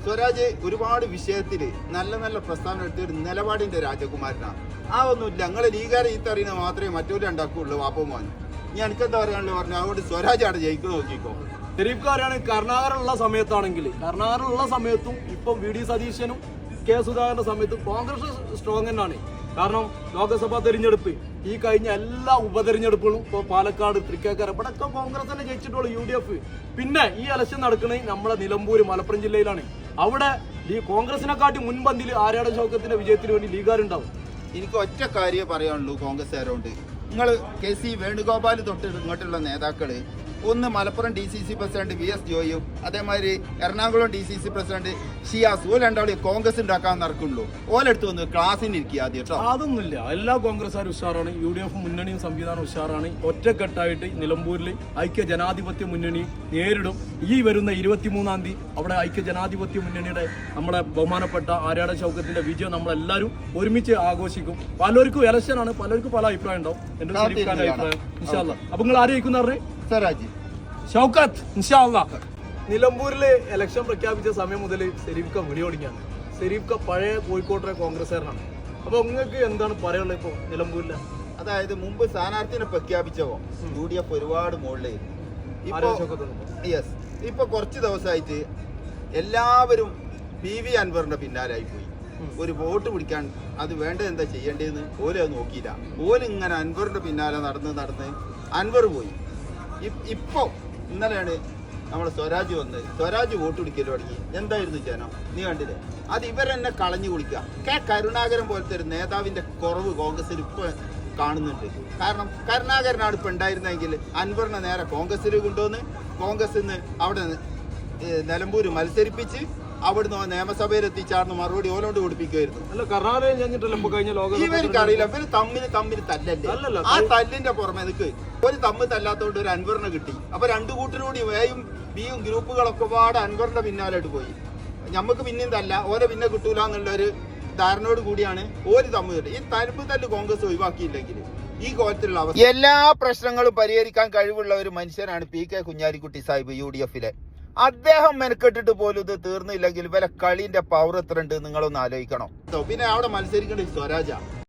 സ്വരാജ് ഒരുപാട് വിഷയത്തിൽ നല്ല നല്ല പ്രസ്താവന എടുത്ത ഒരു നിലപാടിന്റെ രാജകുമാരനാണ്. ആ ഒന്നുമില്ല, ഞങ്ങളെ ലീഗാരെ ഈ തറിയുന്നത് മാത്രമേ മറ്റൊരു ഉണ്ടാക്കുള്ളൂ വാപ്പവും മോനും. ഇനി എനിക്കെന്താ പറയാനുള്ളത് പറഞ്ഞു, അതുകൊണ്ട് സ്വരാജ് അവിടെ ജയിക്കുന്നു നോക്കിക്കോ. തെരീഫ്കാരാണ് കർണാകരനുള്ള സമയത്തും ഇപ്പം വി ഡി സതീശനും കെ സുധാകരന്റെ സമയത്തും കോൺഗ്രസ് സ്ട്രോങ് തന്നെയാണ്. കാരണം ലോക്സഭാ തെരഞ്ഞെടുപ്പ്, ഈ കഴിഞ്ഞ എല്ലാ ഉപതെരഞ്ഞെടുപ്പുകളും ഇപ്പോൾ പാലക്കാട്, തൃക്കേക്കര, ഇവിടെയൊക്കെ കോൺഗ്രസ് തന്നെ ജയിച്ചിട്ടുള്ളൂ, UDF. പിന്നെ ഈ ഇലക്ഷൻ നടക്കുന്നത് നമ്മുടെ നിലമ്പൂർ, മലപ്പുറം ജില്ലയിലാണ്. അവിടെ ഈ കോൺഗ്രസിനെക്കാട്ടി മുൻപന്തിൽ ആര്യാടൻ ഷൗക്കത്തിന്റെ വിജയത്തിന് വേണ്ടി ലീഗാരുണ്ടാവും. എനിക്ക് ഒറ്റ കാര്യമേ പറയാനുള്ളൂ കോൺഗ്രസ്സുകാരോണ്ട്. നിങ്ങൾ KC വേണുഗോപാൽ തൊട്ട് ഇങ്ങോട്ടുള്ള നേതാക്കള്, ഒന്ന് മലപ്പുറം DCC പ്രസിഡന്റ് VS ജോയും, അതേമാതിരി എറണാകുളം DCC പ്രസിഡന്റ് ഷിയാസ്, ഓ രണ്ടാളും കോൺഗ്രസ് ഉണ്ടാക്കാൻ നടക്കുള്ളൂ. ഓലെടുത്ത് വന്ന് ക്ലാസ്സിന് ഇരിക്കുക ആദ്യം കേട്ടോ. അതൊന്നുമില്ല, എല്ലാ കോൺഗ്രസ്സുകാരും ഉഷാറാണ്, UDF മുന്നണിയും സംവിധാനം ഉഷാറാണ്. ഒറ്റക്കെട്ടായിട്ട് നിലമ്പൂരിൽ ഐക്യ ജനാധിപത്യ മുന്നണി നേരിടും. ഈ വരുന്ന 23-ാം തീയതി അവിടെ ഐക്യ ജനാധിപത്യ മുന്നണിയുടെ നമ്മുടെ ബഹുമാനപ്പെട്ട ആര്യാടൻ ഷൗക്കത്തിന്റെ വിജയം നമ്മളെല്ലാവരും ഒരുമിച്ച് ആഘോഷിക്കും. പലർക്കും ഇലക്ഷനാണ്, പലർക്കും പല അഭിപ്രായം ഉണ്ടാവും. എന്റെ അഭിപ്രായം ഇൻഷാ അല്ലാഹ്. അപ്പൊ നിങ്ങൾ ആരെ ജയിക്കുന്ന പറഞ്ഞേ? സ്വരാജ്, ഷൗക്കത്ത് ഇൻഷാ അല്ലാഹ്. നിലമ്പൂരില് ഇലക്ഷൻ പ്രഖ്യാപിച്ച സമയം മുതൽ ഷെരീഫ്ക വിളി തുടങ്ങിയാണ്. ഷെരീഫ്ക പഴയ കോഴിക്കോട്ടെ കോൺഗ്രസ്സുകാരനാണ്. അപ്പൊ നിങ്ങൾക്ക് എന്താണ് പറയാനുള്ളത് ഇപ്പൊ നിലമ്പൂരിലെ? അതായത് മുമ്പ് സ്ഥാനാർത്ഥിനെ പ്രഖ്യാപിച്ചവോ UDF ഒരുപാട് മുകളിലായിരുന്നു. ഇപ്പൊ കുറച്ച് ദിവസമായിട്ട് എല്ലാവരും PV അൻവറിന്റെ പിന്നാലായി പോയി. ഒരു വോട്ട് പിടിക്കാൻ അത് വേണ്ടത് എന്താ ചെയ്യേണ്ടതെന്ന് ഓരോ നോക്കിയില്ല. ഓലിങ്ങനെ അൻവറിന്റെ പിന്നാലെ നടന്ന് അൻവർ പോയി. ഇപ്പൊ ഇന്നലെയാണ് നമ്മുടെ സ്വരാജ് വന്ന് സ്വരാജ് വോട്ട് പിടിക്കൽ തുടങ്ങി. എന്തായിരുന്നു ജനം, നീ കണ്ടില്ലേ? അത് ഇവരെന്നെ കളഞ്ഞു കുളിക്കുക. കരുണാകരൻ പോലത്തെ ഒരു നേതാവിന്റെ കുറവ് കോൺഗ്രസിൽ ഇപ്പൊ കാണുന്നുണ്ട്. കാരണം കരുണാകരനാണ് ഇപ്പൊ ഉണ്ടായിരുന്നെങ്കിൽ അൻവറിനെ നേരെ കോൺഗ്രസിൽ കൊണ്ടുവന്ന് കോൺഗ്രസിൽ നിന്ന് അവിടെ നിലമ്പൂര് മത്സരിപ്പിച്ച് അവിടുന്ന് നിയമസഭയിൽ എത്തിച്ചാർന്ന് മറുപടി ഓലോണ്ട് കൊടുപ്പിക്കുമായിരുന്നു. ഇവർക്കറിയില്ല, ഇവര് തമ്മിൽ തല്ലല്ലേ. ആ തല്ലിന്റെ പുറമെ നിൽക്ക് ഒരു തമ്മിൽ തല്ലാത്തോണ്ട് ഒരു അൻവറിനെ കിട്ടി. അപ്പൊ രണ്ടു കൂട്ടരോടി വേയും ബിയും ഗ്രൂപ്പുകളൊക്കെ പാടെ അൻവറിന്റെ പിന്നാലോട്ട് പോയി. ഞമ്മക്ക് പിന്നെയും തല്ല, ഓരെ പിന്നെ കിട്ടൂല എന്നുള്ള ഒരു ധാരണയോട് കൂടിയാണ് ഓര് തമ്മിൽ. ഈ തല്ല് കോൺഗ്രസ് ഒഴിവാക്കിയില്ലെങ്കിൽ ഈ കോലത്തിലുള്ള അവസ്ഥ. എല്ലാ പ്രശ്നങ്ങളും പരിഹരിക്കാൻ കഴിവുള്ള ഒരു മനുഷ്യനാണ് PK കുഞ്ഞാലിക്കുട്ടി സാഹിബ് UDF-ലെ. അദ്ദേഹം മെനക്കെട്ടിട്ട് പോലും ഇത് തീർന്നില്ലെങ്കിൽ ഇവരെ കളിന്റെ പവർ എത്ര ഉണ്ട് നിങ്ങളൊന്ന് ആലോചിക്കണം. പിന്നെ അവിടെ മത്സരിക്കേണ്ട സ്വരാജ.